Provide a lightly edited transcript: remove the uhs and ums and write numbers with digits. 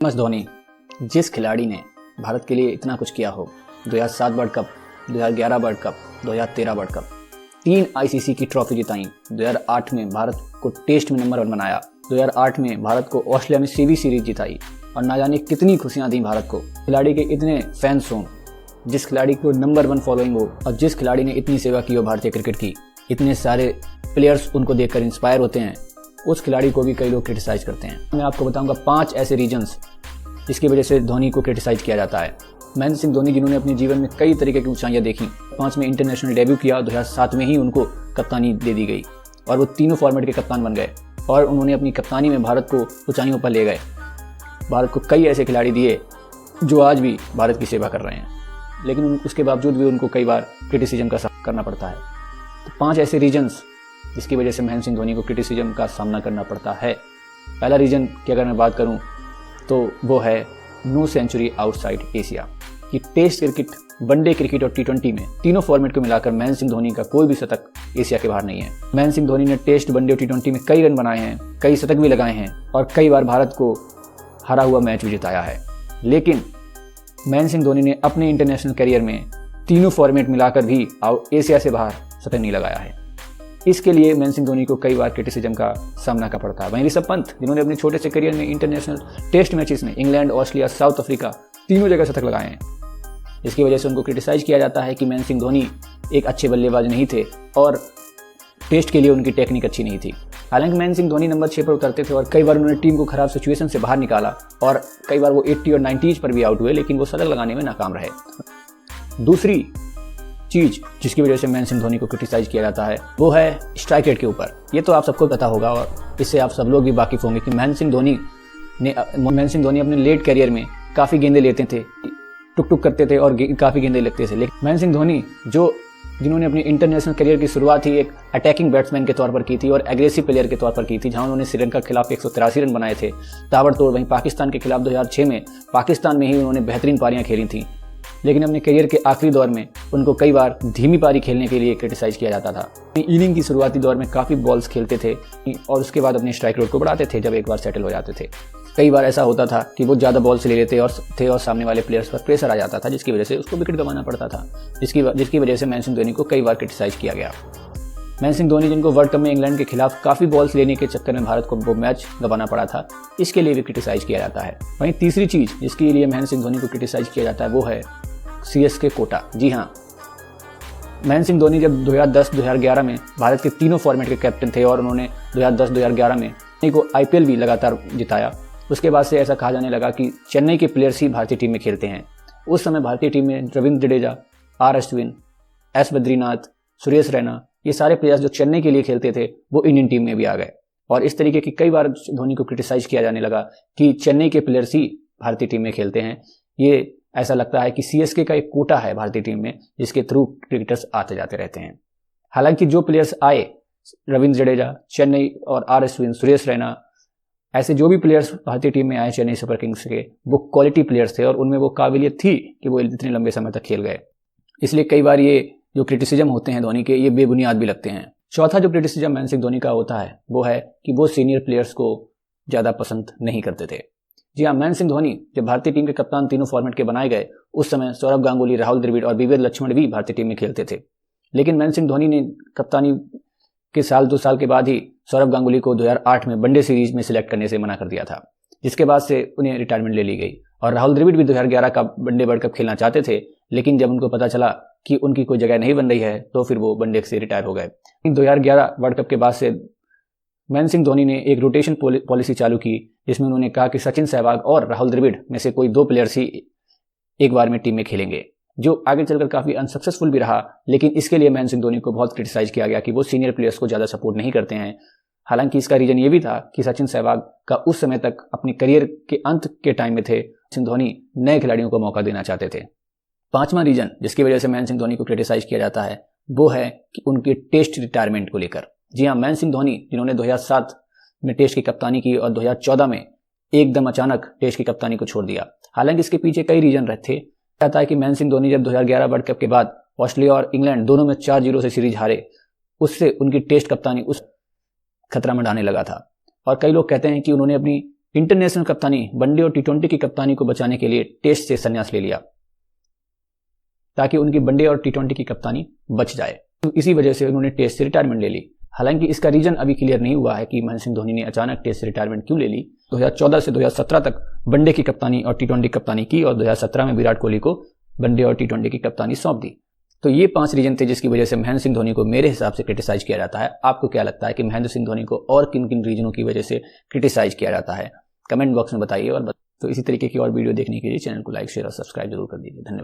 S Dhoni, जिस खिलाड़ी ने भारत के लिए इतना कुछ किया हो, 2007 world cup, 2011 world cup, 2013 world cup, 3 ICC की ट्रॉफी जिताई, 2008 में भारत को टेस्ट में नंबर 1 बनाया, 2008 में भारत को ऑस्ट्रेलिया में सीवी सीरीज जिताई और ना जाने कितनी खुशियां दी भारत को। खिलाड़ी के इतने फैंस हों, जिस खिलाड़ी को नंबर 1 फॉलोइंग हो और जिस खिलाड़ी ने इतनी सेवा की हो भारतीय क्रिकेट की, इतने सारे प्लेयर्स उनको देखकर इंस्पायर होते हैं, उस खिलाड़ी को भी कई लोग क्रिटिसाइज करते हैं। मैं आपको बताऊंगा 5 ऐसे रीजंस जिसकी वजह से धोनी को क्रिटिसाइज किया जाता है। महेंद्र सिंह धोनी, जिन्होंने अपने जीवन में कई तरीके की ऊंचाइयां देखी, 5 में इंटरनेशनल डेब्यू किया, 2007 में ही उनको कप्तानी दे दी गई और वो तीनों फॉर्मेट के कप्तान बन गए और उन्होंने अपनी कप्तानी में भारत को ऊंचाइयों पर ले गए। भारत को कई ऐसे खिलाड़ी दिए जो आज भी भारत की सेवा कर रहे हैं, लेकिन उसके बावजूद भी उनको कई बार क्रिटिसिज्म का सामना करना पड़ता है। तो 5 ऐसे रीजन्स जिसकी वजह से महेंद्र सिंह धोनी को क्रिटिसिज्म का सामना करना पड़ता है। पहला रीजन की अगर मैं बात करूं तो वो है नो सेंचुरी आउटसाइड एशिया। कि टेस्ट क्रिकेट, वनडे क्रिकेट और टी20 में तीनों फॉर्मेट को मिलाकर महेंद्र सिंह धोनी का कोई भी शतक एशिया के बाहर नहीं है। महेंद्र सिंह धोनी ने टेस्ट, वनडे और टी20 में कई रन बनाए हैं, कई शतक भी लगाए हैं और कई बार भारत को हारा हुआ मैच भी जिताया है। लेकिन महेंद्र सिंह धोनी ने अपने इंटरनेशनल करियर में तीनों फॉर्मेट मिलाकर भी एशिया से बाहर शतक नहीं लगाया है। इसके लिए महेंद्र सिंह धोनी को कई बार क्रिटिसिज्म का सामना करना पड़ता है। वहीं ऋषभ पंत, जिन्होंने अपने छोटे से करियर में इंटरनेशनल टेस्ट मैचेस में इंग्लैंड, ऑस्ट्रेलिया, साउथ अफ्रीका तीनों जगह शतक लगाए हैं, इसकी वजह से उनको क्रिटिसाइज किया जाता है कि महेंद्र सिंह धोनी एक अच्छे बल्लेबाज नहीं थे और टेस्ट के लिए उनकी टेक्निक अच्छी नहीं थी। हालांकि महेंद्र सिंह धोनी नंबर 6 पर उतरते थे और कई बार उन्होंने टीम को खराब सिचुएशन से बाहर निकाला और कई बार वो 80 और 90s पर भी आउट हुए, लेकिन वो शतक लगाने में नाकाम रहे। दूसरी चीज जिसकी वजह से महेंद्र सिंह धोनी को क्रिटिसाइज किया जाता है वो है स्ट्राइक रेट के ऊपर। ये तो आप सबको पता होगा और इससे आप सब लोग भी वाकिफ होंगे कि महेंद्र सिंह धोनी अपने लेट करियर में काफ़ी गेंदे लेते थे, टुक टुक करते थे और काफ़ी गेंदे लगते थे। लेकिन महेंद्र सिंह धोनी जिन्होंने अपनी इंटरनेशनल करियर की शुरुआत ही एक अटैकिंग बैट्समैन के तौर पर की थी और एग्रेसिव प्लेयर के तौर पर की थी, जहां उन्होंने श्रीलंका के खिलाफ 183 रन बनाए थे ताबड़तोड़। वहीं पाकिस्तान के खिलाफ 2006 में पाकिस्तान में ही उन्होंने बेहतरीन पारियां खेली थी। लेकिन अपने करियर के आखिरी दौर में उनको कई बार धीमी पारी खेलने के लिए क्रिटिसाइज किया जाता था। इनिंग की शुरुआती दौर में काफ़ी बॉल्स खेलते थे और उसके बाद अपने स्ट्राइक रेट को बढ़ाते थे जब एक बार सेटल हो जाते थे। कई बार ऐसा होता था कि वो ज़्यादा बॉल्स ले लेते और सामने वाले प्लेयर्स पर प्रेशर आ जाता था, जिसकी वजह से उसको विकेट गंवाना पड़ता था, जिसकी वजह से महेंद्र सिंह धोनी को कई बार क्रिटिसाइज किया गया। महेंद्र सिंह धोनी, जिनको वर्ल्ड कप में इंग्लैंड के खिलाफ काफ़ी बॉल्स लेने के चक्कर में भारत को वो मैच गंवाना पड़ा था, इसके लिए भी क्रिटिसाइज किया जाता है। वहीं तीसरी चीज़ जिसके लिए महेंद्र सिंह धोनी को क्रिटिसाइज किया जाता है वो है सीएसके कोटा। जी हाँ, महेंद्र सिंह धोनी जब 2010-2011 में भारत के तीनों फॉर्मेट के कैप्टन थे और उन्होंने 2010-2011 में चेन्नई को आईपीएल भी लगातार जिताया, उसके बाद से ऐसा कहा जाने लगा कि चेन्नई के प्लेयर्स ही भारतीय टीम में खेलते हैं। उस समय भारतीय टीम में रविंद्र जडेजा, आर अश्विन, एस बद्रीनाथ, सुरेश रैना, ये सारे प्लेयर्स जो चेन्नई के लिए खेलते थे वो इंडियन टीम में भी आ गए और इस तरीके की कई बार धोनी को क्रिटिसाइज किया जाने लगा कि चेन्नई के प्लेयर्स ही भारतीय टीम में खेलते हैं। ये ऐसा लगता है कि सीएसके का एक कोटा है भारतीय टीम में जिसके थ्रू क्रिकेटर्स आते जाते रहते हैं। हालांकि जो प्लेयर्स आए, रविंद्र जडेजा, चेन्नई और आर अश्विन, सुरेश रैना, ऐसे जो भी प्लेयर्स भारतीय टीम में आए चेन्नई सुपर किंग्स के, वो क्वालिटी प्लेयर्स थे और उनमें वो काबिलियत थी कि वो इतने लंबे समय तक खेल गए। इसलिए कई बार ये जो क्रिटिसिज्म होते हैं धोनी के, ये बेबुनियाद भी लगते हैं। चौथा जो क्रिटिसिज्म महेंद्र सिंह धोनी का होता है वो है कि वो सीनियर प्लेयर्स को ज़्यादा पसंद नहीं करते थे। जी हाँ, महेंद्र सिंह धोनी जब भारतीय टीम के कप्तान तीनों फॉर्मेट के बनाए गए, उस समय सौरभ गांगुली, राहुल द्रविड़ और विवेक लक्ष्मण भी भारतीय टीम में खेलते थे। लेकिन महेंद्र सिंह धोनी ने कप्तानी के 2 साल के बाद ही सौरभ गांगुली को 2008 में वनडे सीरीज में सिलेक्ट करने से मना कर दिया था, जिसके बाद से उन्हें रिटायरमेंट ले ली गई। और राहुल द्रविड़ भी 2011 का वनडे वर्ल्ड कप खेलना चाहते थे, लेकिन जब उनको पता चला कि उनकी कोई जगह नहीं बन रही है तो फिर वो वनडे से रिटायर हो गए। 2011 वर्ल्ड कप के बाद से महेंद्र सिंह धोनी ने एक रोटेशन पॉलिसी चालू की, जिसमें उन्होंने कहा कि सचिन, सहवाग और राहुल द्रविड़ में से कोई 2 प्लेयर्स ही एक बार में टीम में खेलेंगे, जो आगे चलकर काफ़ी अनसक्सेसफुल भी रहा। लेकिन इसके लिए महेंद्र सिंह धोनी को बहुत क्रिटिसाइज किया गया कि वो सीनियर प्लेयर्स को ज़्यादा सपोर्ट नहीं करते हैं। हालांकि इसका रीज़न ये भी था कि सचिन, सहवाग का उस समय तक अपने करियर के अंत के टाइम में थे, सिंह धोनी नए खिलाड़ियों को मौका देना चाहते थे। 5वां रीज़न जिसकी वजह से महेंद्र सिंह धोनी को क्रिटिसाइज किया जाता है वो है कि उनके टेस्ट रिटायरमेंट को लेकर। जी हाँ, महेंद्र सिंह धोनी, जिन्होंने 2007 में टेस्ट की कप्तानी की और 2014 में एकदम अचानक टेस्ट की कप्तानी को छोड़ दिया। हालांकि इसके पीछे कई रीजन थे। कहता है कि महेंद्र सिंह धोनी जब 2011 वर्ल्ड कप के बाद ऑस्ट्रेलिया और इंग्लैंड दोनों में 4-0 से सीरीज हारे, उससे उनकी टेस्ट कप्तानी उस खतरा में डालने लगा था। और कई लोग कहते हैं कि उन्होंने अपनी इंटरनेशनल कप्तानी, वनडे और टी20 की कप्तानी को बचाने के लिए टेस्ट से संन्यास ले लिया ताकि उनकी वनडे और टी20 की कप्तानी बच जाए। तो इसी वजह से उन्होंने टेस्ट से रिटायरमेंट ले ली। हालांकि इसका रीजन अभी क्लियर नहीं हुआ है कि महेंद्र सिंह धोनी ने अचानक टेस्ट से रिटायरमेंट क्यों ले ली। 2014 से 2017 तक वनडे की कप्तानी और टी20 कप्तानी की और 2017 में विराट कोहली को वनडे और टी20 की कप्तानी सौंप दी। तो ये 5 रीजन थे जिसकी वजह से महेंद्र सिंह धोनी को मेरे हिसाब से क्रिटिसाइज किया जाता है। आपको क्या लगता है कि महेंद्र सिंह धोनी को और किन किन रीजनों की वजह से क्रिटिसाइज किया जाता है? कमेंट बॉक्स में बताइए। और तो इसी तरीके की और वीडियो देखने के लिए चैनल को लाइक, शेयर और सब्सक्राइब जरूर कर दीजिए। धन्यवाद।